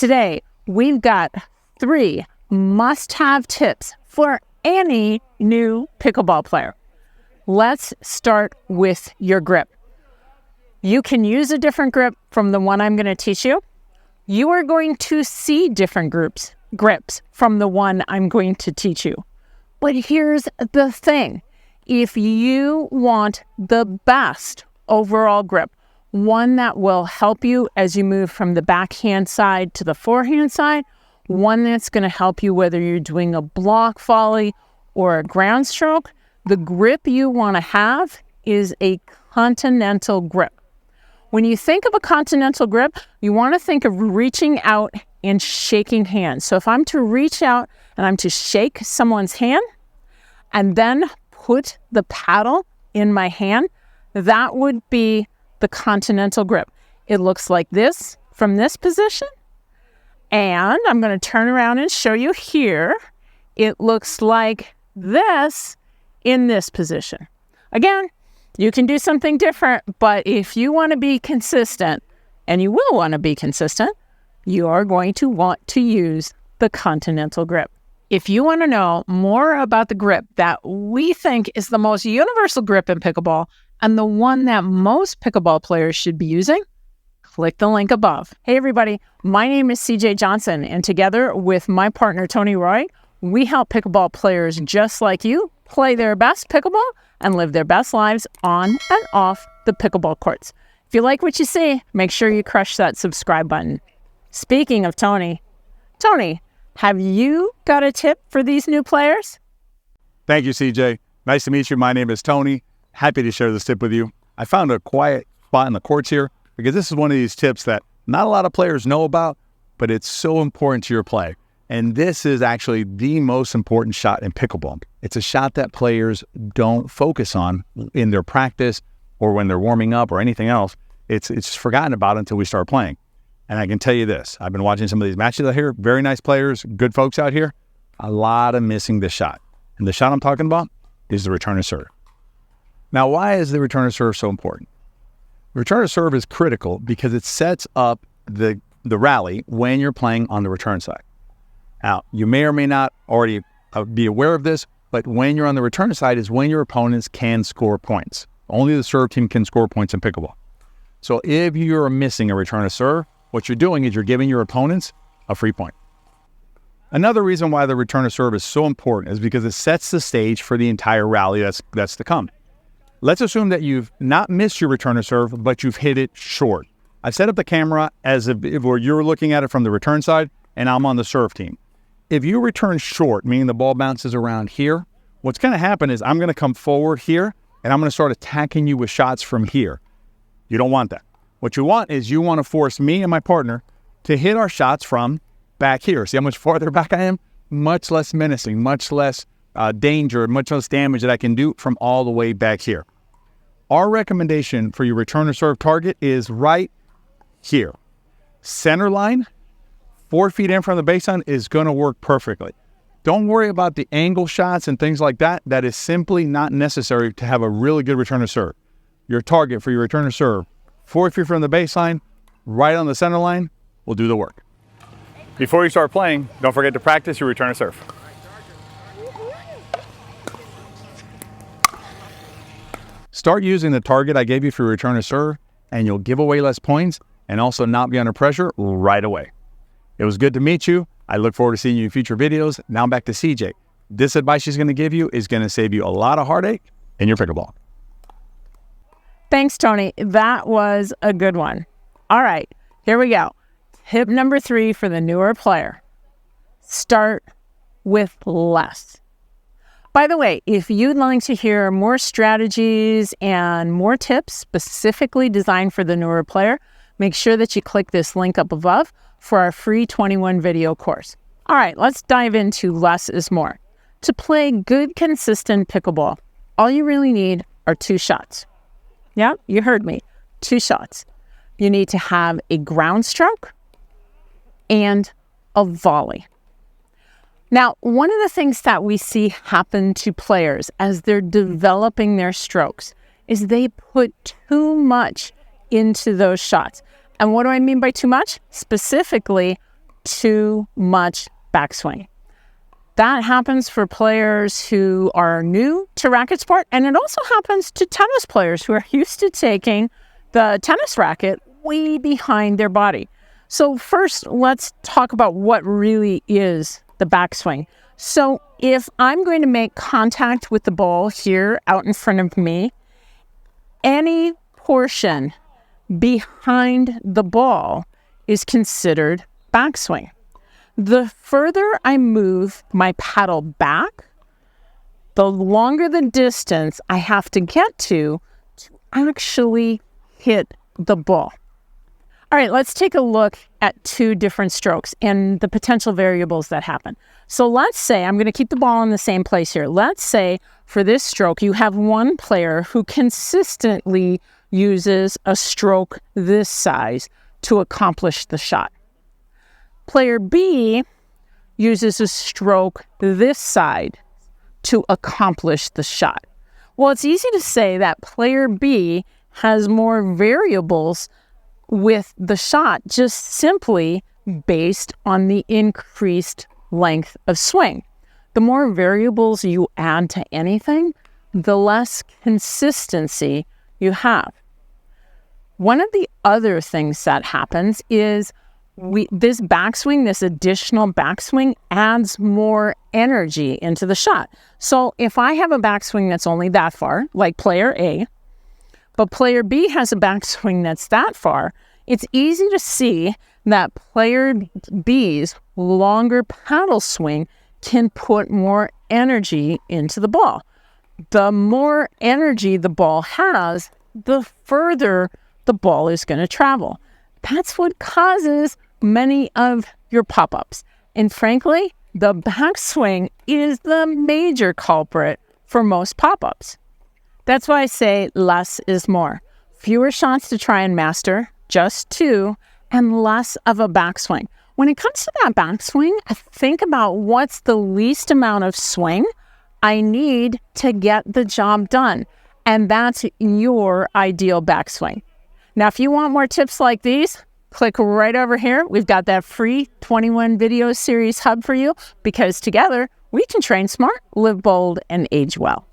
Today, we've got 3 must-have tips for any new pickleball player. Let's start with your grip. You can use a different grip from the one I'm going to teach you. You are going to see different grips from the one I'm going to teach you. But here's the thing. If you want the best overall grip, one that will help you as you move from the backhand side to the forehand side, one that's going to help you whether you're doing a block volley or a ground stroke, the grip you want to have is a continental grip. When you think of a continental grip, you want to think of reaching out and shaking hands. So if I'm to reach out and I'm to shake someone's hand and then put the paddle in my hand, that would be the continental grip. It looks like this from this position. And I'm going to turn around and show you here. It looks like this in this position. Again, you can do something different, but if you want to be consistent, and you will want to be consistent, you are going to want to use the continental grip. If you want to know more about the grip that we think is the most universal grip in pickleball and the one that most pickleball players should be using, click the link above. Hey everybody, my name is CJ Johnson, and together with my partner Tony Roy, we help pickleball players just like you play their best pickleball and live their best lives on and off the pickleball courts. If you like what you see, make sure you crush that subscribe button. Speaking of Tony, have you got a tip for these new players? Thank you, CJ. Nice to meet you. My name is Tony. Happy to share this tip with you. I found a quiet spot in the courts here because this is one of these tips that not a lot of players know about, but it's so important to your play. And this is actually the most important shot in pickleball. It's a shot that players don't focus on in their practice or when they're warming up or anything else. It's forgotten about until we start playing. And I can tell you this, I've been watching some of these matches out here, very nice players, good folks out here, a lot of missing this shot. And the shot I'm talking about is the return to serve. Now, why is the return to serve so important? Return to serve is critical because it sets up the rally when you're playing on the return side. Now, you may or may not already be aware of this, but when you're on the return side is when your opponents can score points. Only the serve team can score points in pickleball. So if you're missing a return to serve, what you're doing is you're giving your opponents a free point. Another reason why the return to serve is so important is because it sets the stage for the entire rally that's to come. Let's assume that you've not missed your return to serve, but you've hit it short. I've set up the camera as if you're looking at it from the return side and I'm on the serve team. If you return short, meaning the ball bounces around here, what's going to happen is I'm going to come forward here and I'm going to start attacking you with shots from here. You don't want that. What you want is you want to force me and my partner to hit our shots from back here. See how much farther back I am? Much less menacing, much less danger, much less damage that I can do from all the way back here. Our recommendation for your return to serve target is right here. Center line, 4 feet in from the baseline is going to work perfectly. Don't worry about the angle shots and things like that. That is simply not necessary to have a really good return to serve. Your target for your return to serve, 4 feet from the baseline, right on the center line, will do the work. Before you start playing, don't forget to practice your return to serve. Start using the target I gave you for your return to serve, and you'll give away less points and also not be under pressure right away. It was good to meet you. I look forward to seeing you in future videos. Now back to CJ. This advice she's going to give you is going to save you a lot of heartache in your pickleball. Thanks, Tony. That was a good one. All right, here we go. Tip number 3 for the newer player. Start with less. By the way, if you'd like to hear more strategies and more tips specifically designed for the newer player, make sure that you click this link up above for our free 21 video course. All right, let's dive into less is more. To play good, consistent pickleball, all you really need are 2 shots. Yeah, you heard me, 2 shots. You need to have a ground stroke and a volley. Now, one of the things that we see happen to players as they're developing their strokes is they put too much into those shots. And what do I mean by too much? Specifically, too much backswing. That happens for players who are new to racket sport, and it also happens to tennis players who are used to taking the tennis racket way behind their body. So first, let's talk about what really is the backswing. So if I'm going to make contact with the ball here out in front of me, any portion behind the ball is considered backswing. The further I move my paddle back, the longer the distance I have to get to actually hit the ball. All right, let's take a look at two different strokes and the potential variables that happen. So let's say, I'm going to keep the ball in the same place here. Let's say for this stroke, you have one player who consistently uses a stroke this size to accomplish the shot. Player B uses a stroke this side to accomplish the shot. Well, it's easy to say that player B has more variables with the shot just simply based on the increased length of swing. The more variables you add to anything, the less consistency you have. One of the other things that happens is this backswing, this additional backswing adds more energy into the shot. So if I have a backswing that's only that far, like player A, but player B has a backswing that's that far, it's easy to see that player B's longer paddle swing can put more energy into the ball. The more energy the ball has, the further the ball is going to travel. That's what causes many of your pop-ups. And frankly, the backswing is the major culprit for most pop-ups. That's why I say less is more. Fewer shots to try and master, just two, and less of a backswing. When it comes to that backswing, think about what's the least amount of swing I need to get the job done. And that's your ideal backswing. Now, if you want more tips like these, click right over here. We've got that free 21 video series hub for you, because together we can train smart, live bold, and age well.